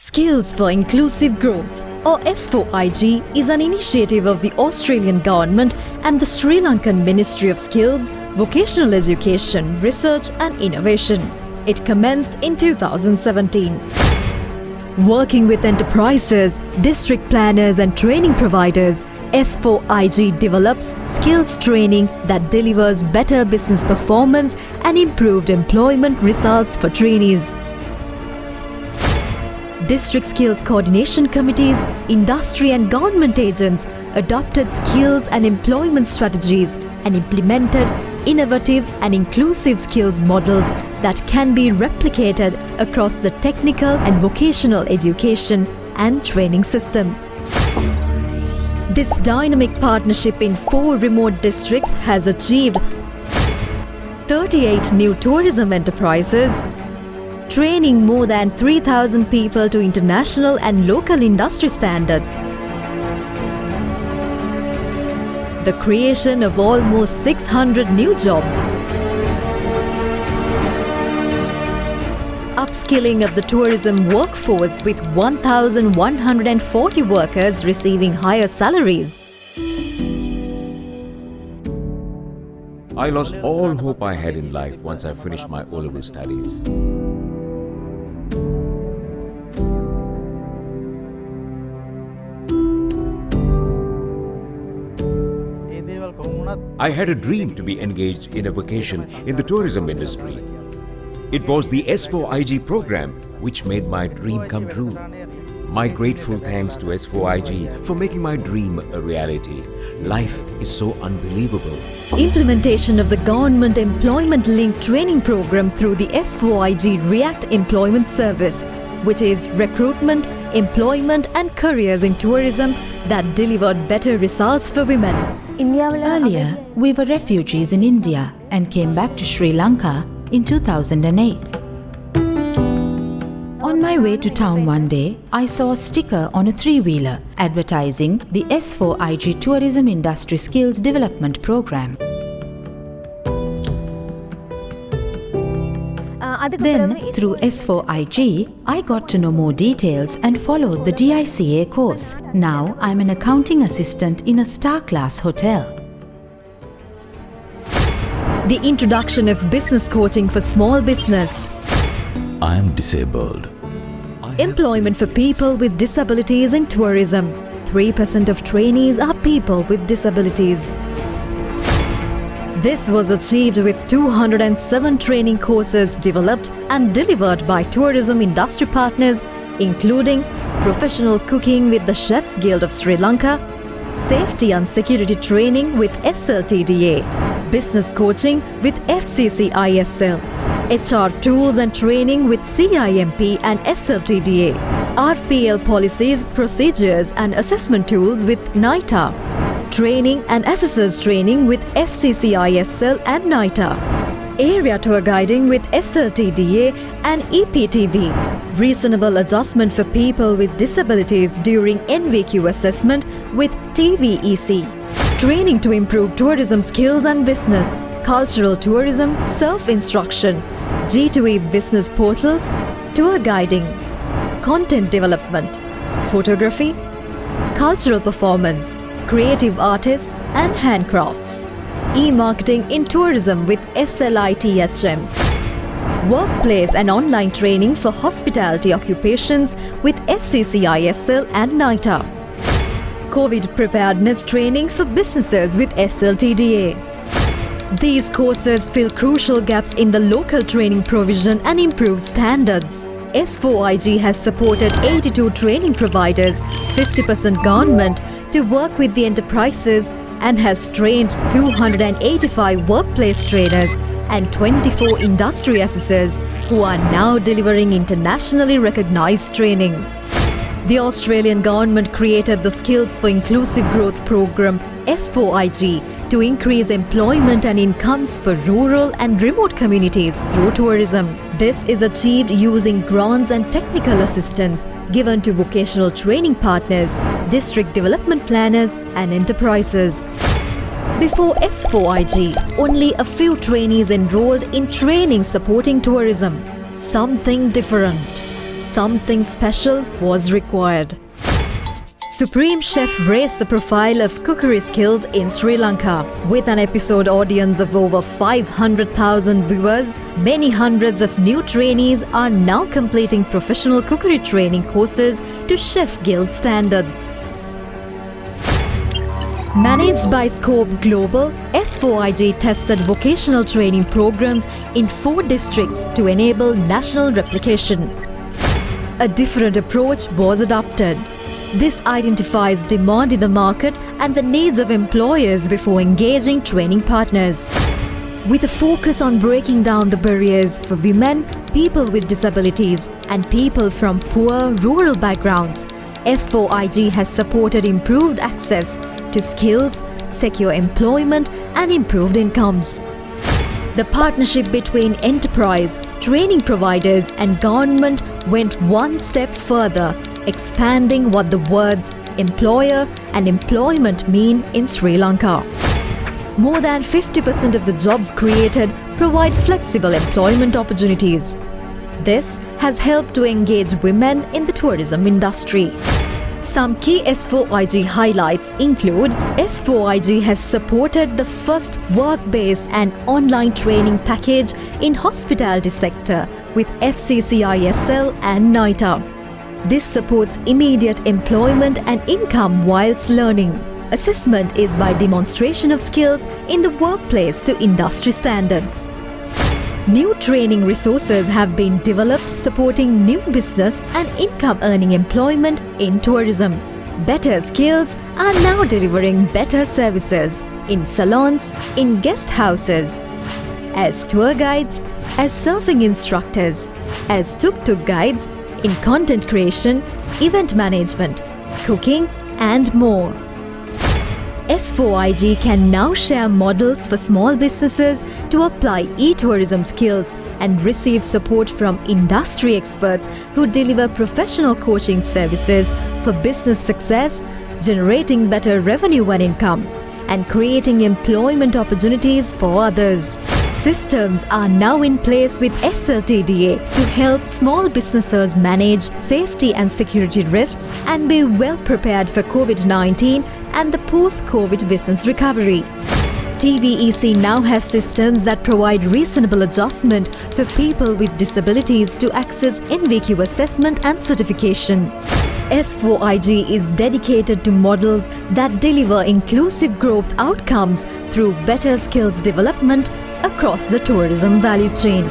Skills for Inclusive Growth, or S4IG, is an initiative of the Australian Government and the Sri Lankan Ministry of Skills, Vocational Education, Research and Innovation. It commenced in 2017. Working with enterprises, district planners and training providers, S4IG develops skills training that delivers better business performance and improved employment results for trainees. District skills coordination committees, industry and government agents adopted skills and employment strategies and implemented innovative and inclusive skills models that can be replicated across the technical and vocational education and training system. This dynamic partnership in 4 remote districts has achieved 38 new tourism enterprises, training more than 3,000 people to international and local industry standards, the creation of almost 600 new jobs, upskilling of the tourism workforce with 1,140 workers receiving higher salaries. I lost all hope I had in life once I finished my O-level studies. I had a dream to be engaged in a vocation in the tourism industry. It was the S4IG program which made my dream come true. My grateful thanks to S4IG for making my dream a reality. Life is so unbelievable. Implementation of the Government Employment Linked Training Program through the S4IG React Employment Service, which is recruitment, employment and careers in tourism that delivered better results for women. Earlier, we were refugees in India and came back to Sri Lanka in 2008. On my way to town one day, I saw a sticker on a 3-wheeler advertising the S4IG Tourism Industry Skills Development Program. Then, through S4IG, I got to know more details and followed the DICA course. Now, I'm an accounting assistant in a star-class hotel. The introduction of business coaching for small business. I am disabled. Employment for people with disabilities in tourism. 3% of trainees are people with disabilities. This was achieved with 207 training courses developed and delivered by tourism industry partners, including professional cooking with the Chefs Guild of Sri Lanka, safety and security training with SLTDA, business coaching with FCCISL, HR tools and training with CIMP and SLTDA, RPL policies, procedures and assessment tools with NITA, training and assessors training with FCCISL and NITA, area tour guiding with SLTDA and EPTV, reasonable adjustment for people with disabilities during NVQ assessment with TVEC, training to improve tourism skills and business, cultural tourism, self-instruction, G2E business portal, tour guiding, content development, photography, cultural performance, creative artists and handcrafts, e-marketing in tourism with SLITHM, workplace and online training for hospitality occupations with FCCISL and NITA, COVID preparedness training for businesses with SLTDA. These courses fill crucial gaps in the local training provision and improve standards. S4IG has supported 82 training providers, 50% government, to work with the enterprises and has trained 285 workplace trainers and 24 industry assessors who are now delivering internationally recognized training. The Australian government created the Skills for Inclusive Growth program S4IG to increase employment and incomes for rural and remote communities through tourism. This is achieved using grants and technical assistance given to vocational training partners, district development planners and enterprises. Before S4IG, only a few trainees enrolled in training supporting tourism. Something different. something special was required. Supreme Chef raised the profile of cookery skills in Sri Lanka. With an episode audience of over 500,000 viewers, many hundreds of new trainees are now completing professional cookery training courses to Chef Guild standards. Managed by Scope Global, S4IG tested vocational training programs in 4 districts to enable national replication. A different approach was adopted. This identifies demand in the market and the needs of employers before engaging training partners. With a focus on breaking down the barriers for women, people with disabilities, and people from poor rural backgrounds, S4IG has supported improved access to skills, secure employment, and improved incomes. The partnership between enterprise, training providers, and government went one step further, expanding what the words employer and employment mean in Sri Lanka. More than 50% of the jobs created provide flexible employment opportunities. This has helped to engage women in the tourism industry. Some key S4IG highlights include S4IG has supported the first work-based and online training package in hospitality sector with FCCISL and NITA. This supports immediate employment and income whilst learning. Assessment is by demonstration of skills in the workplace to industry standards. New training resources have been developed supporting new business and income-earning employment in tourism. Better skills are now delivering better services in salons, in guest houses, as tour guides, as surfing instructors, as tuk-tuk guides, in content creation, event management, cooking, and more. S4IG can now share models for small businesses to apply e-tourism skills and receive support from industry experts who deliver professional coaching services for business success, generating better revenue and income, and creating employment opportunities for others. Systems are now in place with SLTDA to help small businesses manage safety and security risks and be well prepared for COVID-19 and the post-COVID business recovery. TVEC now has systems that provide reasonable adjustment for people with disabilities to access NVQ assessment and certification. S4IG is dedicated to models that deliver inclusive growth outcomes through better skills development across the tourism value chain.